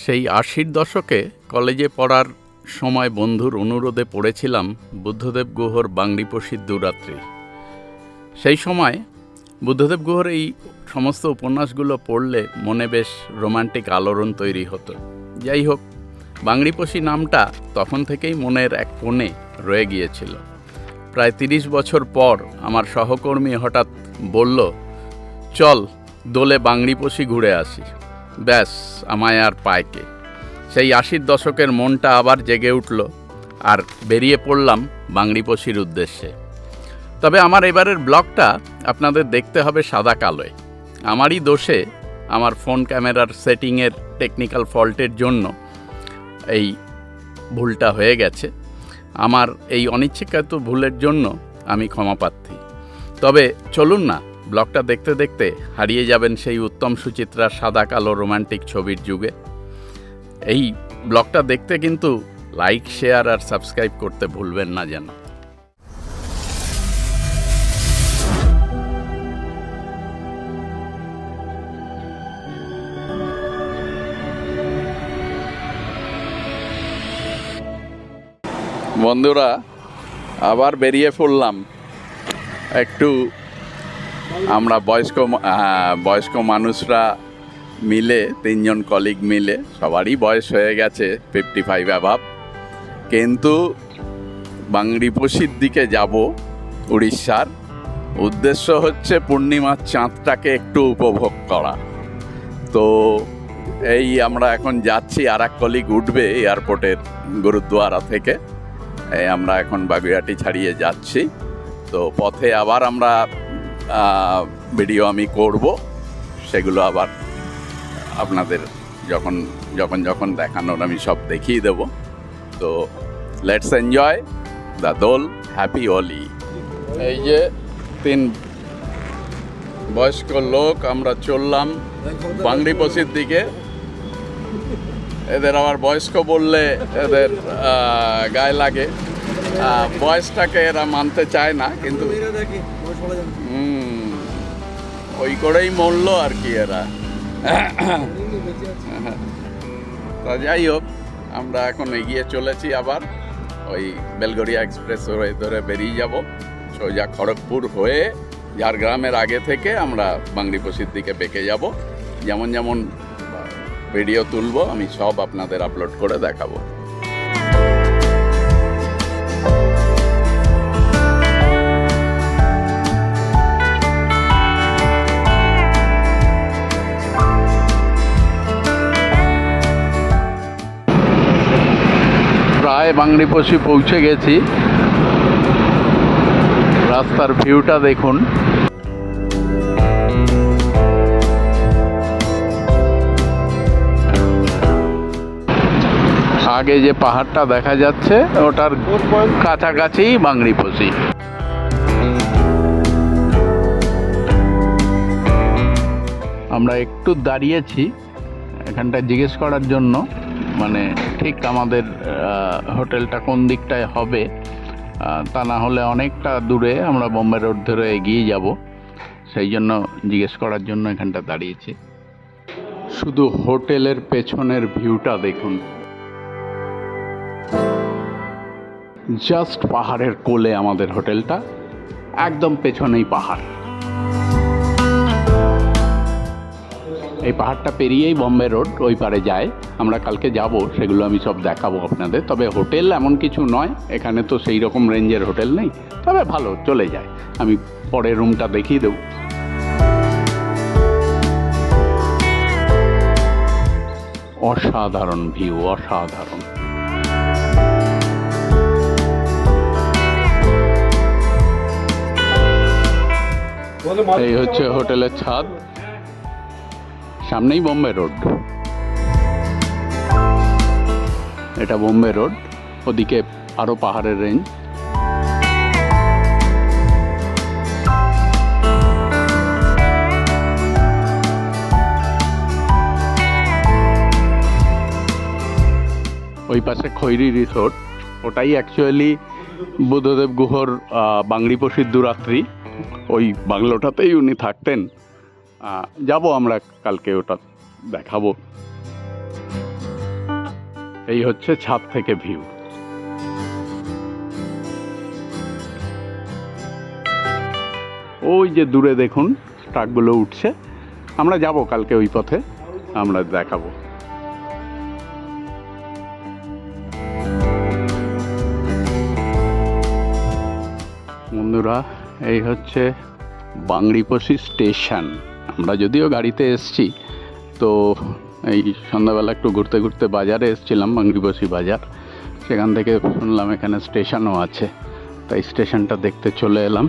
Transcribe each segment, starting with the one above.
সেই ৮০-র দশকে কলেজে পড়ার সময় বন্ধুর অনুরোধে পড়েছিলাম বুদ্ধদেব গুহর বাংড়িপোষির দুরাত্রি। সেই সময় বুদ্ধদেব গুহর এই সমস্ত উপন্যাসগুলো পড়লে মনে বেশ রোমান্টিক আলোড়ন তৈরি হতো। যাই হোক, বাংড়িপোষি নামটা তখন থেকেই মনের এক কোণে রয়ে গিয়েছিল। প্রায় ৩০ বছর পর আমার সহকর্মী হঠাৎ বলল, চল দোলে বাংড়িপোষি ঘুরে আসি। ব্যাস, আমায় আর পায়কে। সেই ৮০-র দশকের মনটা আবার জেগে উঠল আর বেরিয়ে পড়লাম বাংড়িপোষির উদ্দেশ্যে। তবে আমার এবারের ব্লগটা আপনাদের দেখতে হবে সাদা কালোয়। আমারই দোষে, আমার ফোন ক্যামেরার সেটিংয়ের টেকনিক্যাল ফল্টের জন্য এই ভুলটা হয়ে গেছে। আমার এই অনিচ্ছাকৃত ভুলের জন্য আমি ক্ষমাপ্রার্থী। তবে চলুন না, ব্লগটা দেখতে দেখতে হারিয়ে যাবেন সেই উত্তম সুচিত্রার সাদা কালো রোমান্টিক ছবির যুগে। এই ব্লগটা দেখতে কিন্তু লাইক, শেয়ার আর সাবস্ক্রাইব করতে ভুলবেন না যেন। বন্ধুরা, আবার বেরিয়ে পড়লাম একটু। আমরা বয়স্ক মানুষরা মিলে, ৩ জন কলিগ মিলে, সবারই বয়স হয়ে গেছে 55 অ্যাভাব, কিন্তু বাংড়িপোষির দিকে যাব উড়িষ্যার। উদ্দেশ্য হচ্ছে পূর্ণিমার চাঁদটাকে একটু উপভোগ করা। তো এই আমরা এখন যাচ্ছি, আর এক কলিগ উঠবে এয়ারপোর্টের গুরুদ্বারা থেকে। আমরা এখন বাগুইআটি ছাড়িয়ে যাচ্ছি। তো পথে আবার আমরা ভিডিও আমি করব, সেগুলো আবার আপনাদের যখন দেখানোর আমি সব দেখিয়ে দেব। তো let's enjoy the Dol. Happy Holi. এই যে 3 বয়স্ক লোক আমরা চললাম বাংড়িপোষির দিকে। এদের আবার বয়স্ক বললে এদের গায়ে লাগে, বয়সটাকে এরা মানতে চায় না, কিন্তু ওই করেই মরল আর কি এরা। তা যাই হোক, আমরা এখন এগিয়ে চলেছি আবার ওই বেলগড়িয়া এক্সপ্রেস ধরে বেরিয়ে যাব সোজা খড়গপুর হয়ে। ঝাড়গ্রামের আগে থেকে আমরা বাংড়িপোষির দিকে বেঁকে যাব। যেমন যেমন ভিডিও তুলব আমি সব আপনাদের আপলোড করে দেখাবো। প্রায় বাংড়িপোষি পৌঁছে গেছি। রাস্তার ভিউটা দেখুন। আগে যে পাহাড়টা দেখা যাচ্ছে ওটার কাছাকাছি বাংড়িপোষি। আমরা একটু দাঁড়িয়েছি এখানটা জিজ্ঞেস করার জন্য, মানে ঠিক আমাদের হোটেলটা কোন দিকটায় হবে, তা না হলে অনেকটা দূরে আমরা বোম্বে রোড ধরে এগিয়ে যাব। সেই জন্য জিজ্ঞেস করার জন্য এখানটা দাঁড়িয়েছি। শুধু হোটেলের পেছনের ভিউটা দেখুন। জাস্ট পাহাড়ের কোলে আমাদের হোটেলটা, একদম পেছনেই পাহাড়। এই পাহাড়টা পেরিয়েই বোম্বে রোড ওই পারে যায়। আমরা কালকে যাব, সেগুলো আমি সব দেখাবো আপনাদের। তবে হোটেল এমন কিছু নয়, এখানে তো সেই রকম রেঞ্জের হোটেল নেই, তবে ভালো চলে যায়। আমি পরে রুমটা দেখিয়ে দেব। অসাধারণ ভিউ, অসাধারণ। এই হচ্ছে হোটেলের ছাদ, সামনেই বোম্বে রোড। এটা বোম্বে রোড, ওদিকে আরো পাহাড়ের রেঞ্জ। ওই পাশে খৈরি রিসোর্ট, ওটাই অ্যাকচুয়ালি বুদ্ধদেব গুহর বাংড়িপোষির দুরাত্রি। ওই বাংলোটাতেই উনি থাকতেন। যাব আমরা কালকে, ওটা দেখাবো। এই হচ্ছে ছাদ থেকে ভিউ। ওই যে দূরে দেখুন ট্রাকগুলো উঠছে, আমরা যাব কালকে ওই পথে, আমরা দেখাবো। বন্ধুরা, এই হচ্ছে বাংরিপোষি স্টেশন। আমরা যদিও গাড়িতে এসছি, তো এই সন্ধ্যাবেলা একটু ঘুরতে ঘুরতে বাজারে এসছিলাম, বাংরিপোষি বাজার। সেখান থেকে শুনলাম এখানে স্টেশনও আছে, তাই স্টেশনটা দেখতে চলে এলাম।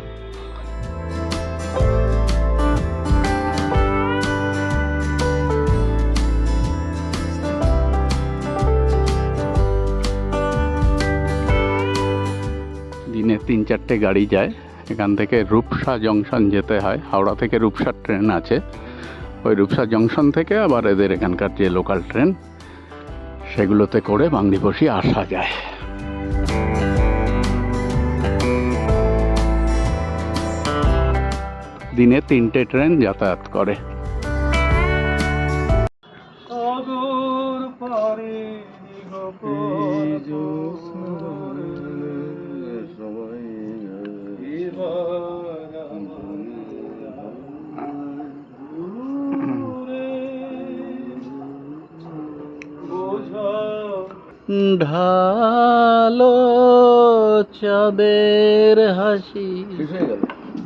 দিনে 3-4টে গাড়ি যায় এখান থেকে। রূপসা জংশন যেতে হয়, হাওড়া থেকে রূপসা ট্রেন আছে, ওই রূপসা জংশন থেকে আবার এদের এখানকার যে লোকাল ট্রেন সেগুলোতে করে বাংরিপোষি আসা যায়। দিনে 3টে ট্রেন যাতায়াত করে। ঢালো চাঁদের হাসি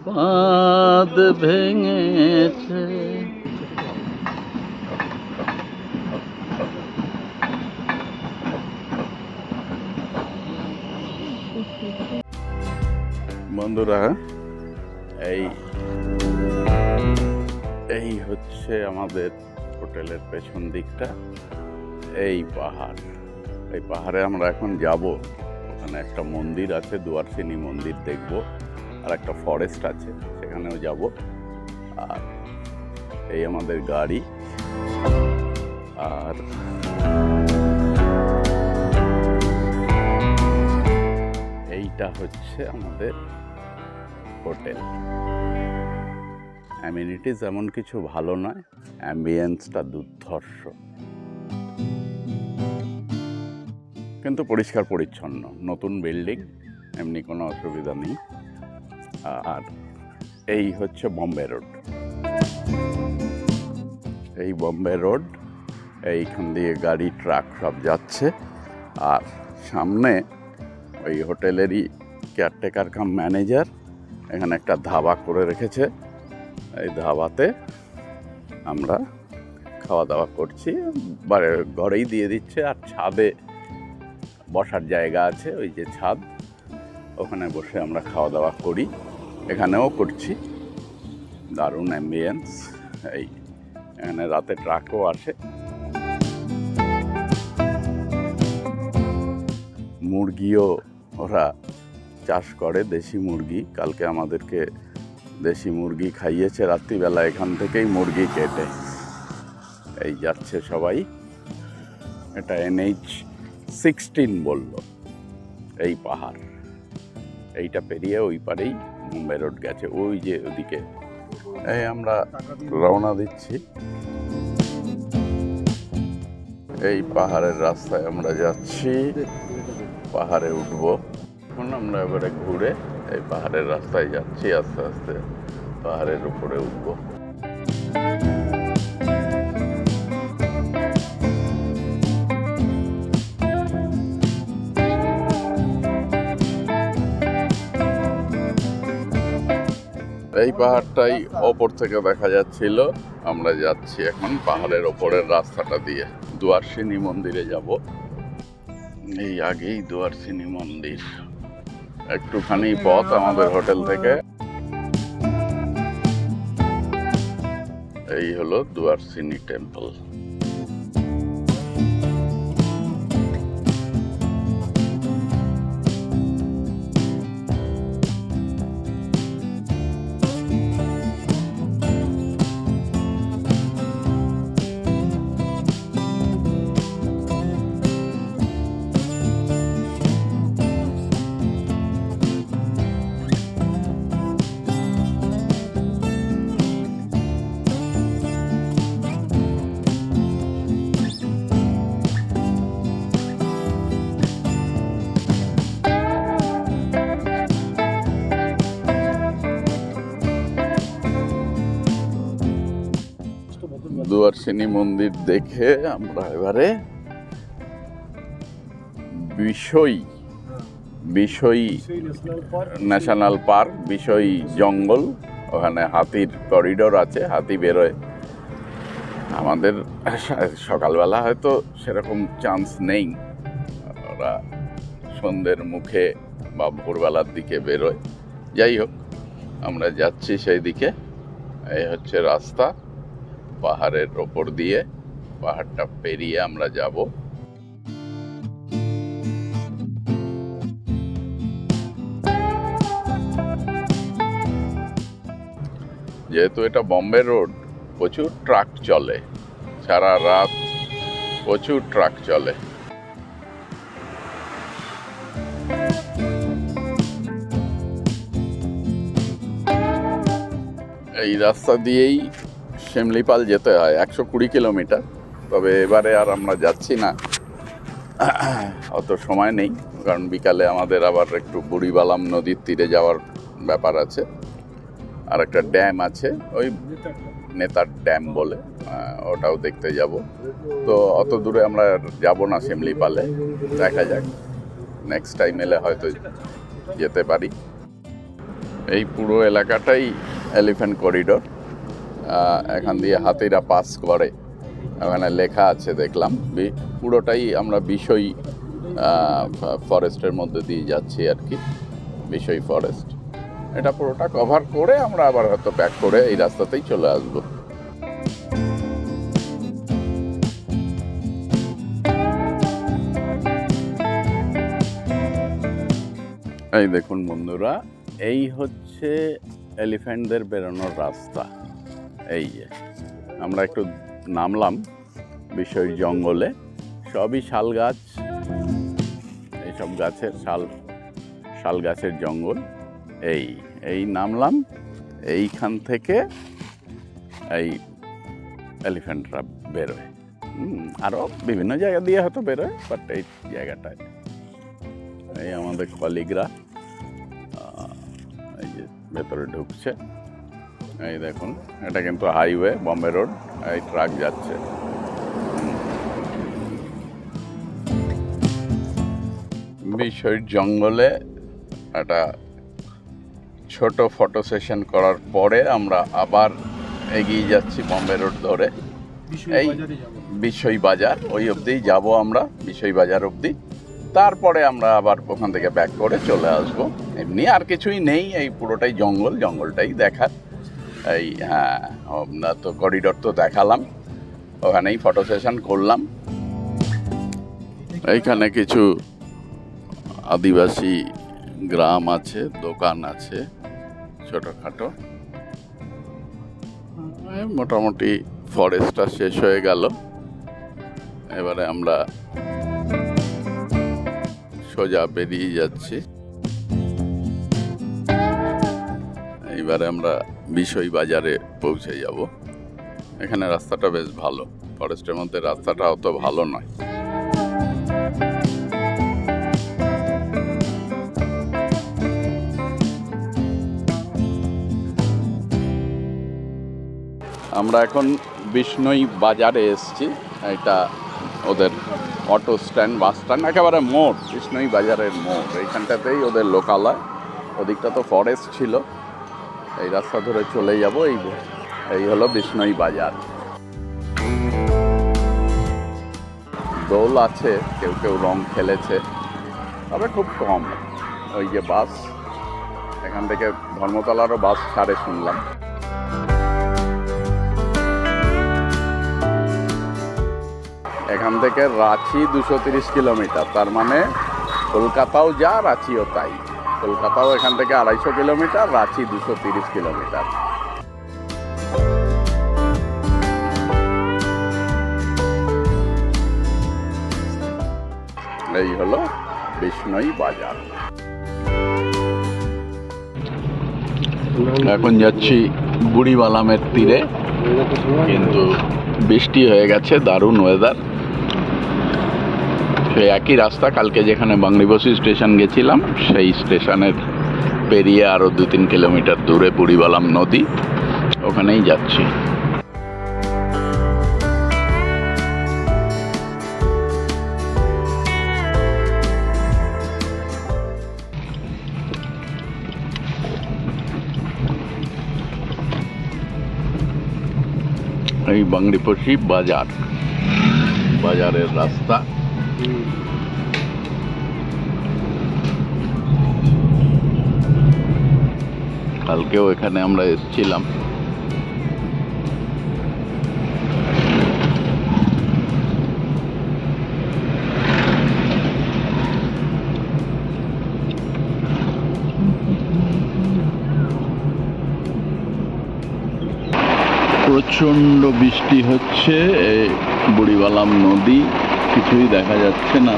বাঁধ ভেঙেছে। বন্ধুরা, এই হচ্ছে আমাদের হোটেলের পেছন দিকটা, এই পাহাড়। এই পাহাড়ে আমরা এখন যাব। ওখানে একটা মন্দির আছে, দুয়ারসিনী মন্দির দেখব, আর একটা ফরেস্ট আছে, সেখানেও যাব। আর এই আমাদের গাড়ি, আর এইটা হচ্ছে আমাদের হোটেল। অ্যামিনিটিস এমন কিছু ভালো নয়, অ্যাম্বিয়েন্সটা দুর্ধর্ষ, কিন্তু পরিষ্কার পরিচ্ছন্ন, নতুন বিল্ডিং, এমনি কোনো অসুবিধা নেই। আর এই হচ্ছে বম্বে রোড। এই বম্বে রোড, এইখান দিয়ে গাড়ি ট্রাক সব যাচ্ছে। আর সামনে ওই হোটেলেরই কেয়ারটেকার কাম ম্যানেজার এখানে একটা ধাবা করে রেখেছে। এই ধাবাতে আমরা খাওয়া দাওয়া করছি, ঘরেই দিয়ে দিচ্ছে। আর ছাদে বসার জায়গা আছে, ওই যে ছাদ, ওখানে বসে আমরা খাওয়া দাওয়া করি। এখানেও করছি, দারুণ অ্যাম্বিয়েন্স। এই এখানে রাতে ট্রাকও আসে। মুরগিও ওরা চাষ করে, দেশি মুরগি। কালকে আমাদেরকে দেশি মুরগি খাইয়েছে রাত্রিবেলা, এখান থেকেই মুরগি কেটে। এই যাচ্ছে সবাই। এটা NH-16 বলল এই পাহাড়। এইটা পেরিয়ে ওই পারেই মুম্বাই রোড গেছে, ওই যে ওদিকে। এই আমরা রওনা দিচ্ছি। এই পাহাড়ের রাস্তায় আমরা যাচ্ছি, পাহাড়ে উঠবো। এখন আমরা এবারে ঘুরে এই পাহাড়ের রাস্তায় যাচ্ছি, আস্তে আস্তে পাহাড়ের উপরে উঠবো। এই পাহাড়টাই ওপর থেকে দেখা যাচ্ছিল। আমরা যাচ্ছি এখন পাহাড়ের ওপরের রাস্তাটা দিয়ে, দুয়ারসিনী মন্দিরে যাব। এই আগেই দুয়ারসিনী মন্দির, একটুখানি পথ আমাদের হোটেল থেকে। এই হলো দুয়ারসিনী টেম্পল। প্রিয়দর্শিনী মন্দির দেখে আমরা এবারে বিষয়ী ন্যাশনাল পার্ক, বিষয়ী জঙ্গল, ওখানে হাতির করিডোর আছে, হাতি বেরোয়। আমাদের সকালবেলা হয়তো সেরকম চান্স নেই, ওরা সন্ধ্যের মুখে বা ভোরবেলার দিকে বেরোয়। যাই হোক, আমরা যাচ্ছি সেই দিকে। এই হচ্ছে রাস্তা, পাহাড়ের ওপর দিয়ে, পাহাড়টা পেরিয়ে আমরা যাব। যেহেতু এটা বম্বে রোড, প্রচুর ট্রাক চলে, সারা রাত প্রচুর ট্রাক চলে। এই রাস্তা দিয়েই শিমলিপাল যেতে হয়, 120 কিলোমিটার। তবে এবারে আর আমরা যাচ্ছি না, অত সময় নেই, কারণ বিকালে আমাদের আবার একটু বুড়িবালাম নদীর তীরে যাওয়ার ব্যাপার আছে। আর একটা ড্যাম আছে, ওই নেতার ড্যাম বলে, ওটাও দেখতে যাব। তো অত দূরে আমরা যাব না শিমলিপালে, দেখা যাক, নেক্সট টাইম এলে হয়তো যেতে পারি। এই পুরো এলাকাটাই এলিফ্যান্ট করিডোর, এখান দিয়ে হাতিরা পাস করে, ওখানে লেখা আছে দেখলাম। পুরোটাই আমরা বিষয় ফরেস্টের মধ্যে দিয়ে যাচ্ছি আর কি, বিষয় ফরেস্ট। এটা পুরোটা কভার করে আমরা আবার হয়তো ব্যাক করে এই রাস্তাতেই চলে আসবো। এই দেখুন বন্ধুরা, এই হচ্ছে এলিফ্যান্টদের বেরোনোর রাস্তা। এই যে আমরা একটু নামলাম বিষয় জঙ্গলে, সবই শাল গাছ, এইসব গাছের শাল গাছের জঙ্গল। এই নামলাম, এইখান থেকে এই এলিফ্যান্টরা বেরোয়। আরও বিভিন্ন জায়গা দিয়ে হয়তো বেরোয়, বাট এই জায়গাটায় এই আমাদের কলিগরা এই যে ভেতরে ঢুকছে। এই দেখুন, এটা কিন্তু হাইওয়ে, বম্বে রোড, এই ট্রাক যাচ্ছে। বিষয় জঙ্গলে একটা ছোট ফটো সেশন করার পরে আমরা আবার এগিয়ে যাচ্ছি বম্বে রোড ধরে, এই বিষয় বাজার, ওই অবধিই যাব আমরা, বিষয় বাজার অবধি। তারপরে আমরা আবার ওখান থেকে ব্যাক করে চলে আসব। এমনি আর কিছুই নেই, এই পুরোটাই জঙ্গলটাই দেখার। এই হ্যাঁ, আমরা তো করিডোর তো দেখালাম, ওখানেই ফটো সেশন করলাম। এইখানে কিছু আদিবাসী গ্রাম আছে, দোকান আছে ছোটোখাটো। মোটামুটি ফরেস্টটা শেষ হয়ে গেল, এবারে আমরা সোজা বেরিয়ে যাচ্ছি। এইবারে আমরা বিষয় বাজারে পৌঁছে যাব। এখানে রাস্তাটা বেশ ভালো, ফরেস্টের মধ্যে রাস্তাটা অত ভালো নয়। আমরা এখন বিষ্ণই বাজারে এসেছি, এটা ওদের অটো স্ট্যান্ড, বাস স্ট্যান্ড, একেবারে মোড়, বিষ্ণই বাজারের মোড়। এইখানটাতেই ওদের লোকালয়, ওদিকটা তো ফরেস্ট ছিল। এই রাস্তা ধরে চলে যাব, এই হলো বিষ্ণই বাজার। দোল আছে, কেউ রং খেলেছে, তবে খুব কম। ওই যে বাস, এখান থেকে ধর্মতলারও বাস ছাড়ে শুনলাম। এখান থেকে রাঁচি 230 কিলোমিটার, তার মানে কলকাতাও যা, রাঁচিও তাই। কলকাতাও এখান থেকে 250 কিলোমিটার, রাঁচি 230 কিলোমিটার। এই হলো বিষ্ণই বাজার। এখন যাচ্ছি বুড়িবালামের তীরে, কিন্তু বৃষ্টি হয়ে গেছে, দারুণ ওয়েদার। সেই একই রাস্তা, কালকে যেখানে বাংলিবসি স্টেশন গেছিলাম, সেই স্টেশনের পেরিয়ে আরও 2-3 কিলোমিটার দূরে বুড়িবালাম নদী, ওখানেই যাচ্ছি। বাংরিপোশি বাজার, বাজারের রাস্তা। কালকেও এখানে আমরা এসেছিলাম। প্রচণ্ড বৃষ্টি হচ্ছে, এই বুড়িবালাম নদী কিছুই দেখা যাচ্ছে না।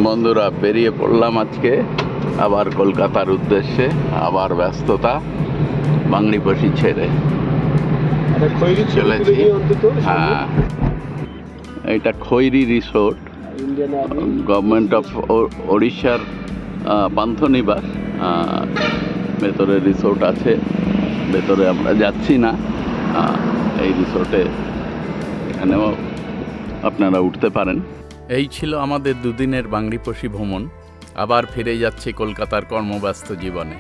বন্ধুরা, বেরিয়ে পড়লাম আজকে আবার কলকাতার উদ্দেশ্যে। আবার ব্যস্ততা, বাংরিপোশি ছেড়ে চলেছি। হ্যাঁ, এটা খৈরি রিসোর্ট, গভর্নমেন্ট অফ ওড়িশার পান্থনিবাস। ভেতরে রিসোর্ট আছে, ভেতরে আমরা যাচ্ছি না। এই রিসোর্টে এখানেও আপনারা উঠতে পারেন। এই ছিল আমাদের দুদিনের বাংরিপোশি ভ্রমণ। আবার ফিরে যাচ্ছি কলকাতার কর্মব্যস্ত জীবনে।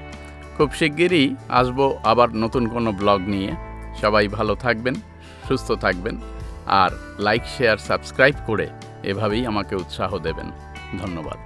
খুব শিগগিরই আসবো আবার নতুন কোনো ব্লগ নিয়ে। সবাই ভালো থাকবেন, সুস্থ থাকবেন, আর লাইক, শেয়ার, সাবস্ক্রাইব করে এভাবেই আমাকে উৎসাহ দেবেন। ধন্যবাদ।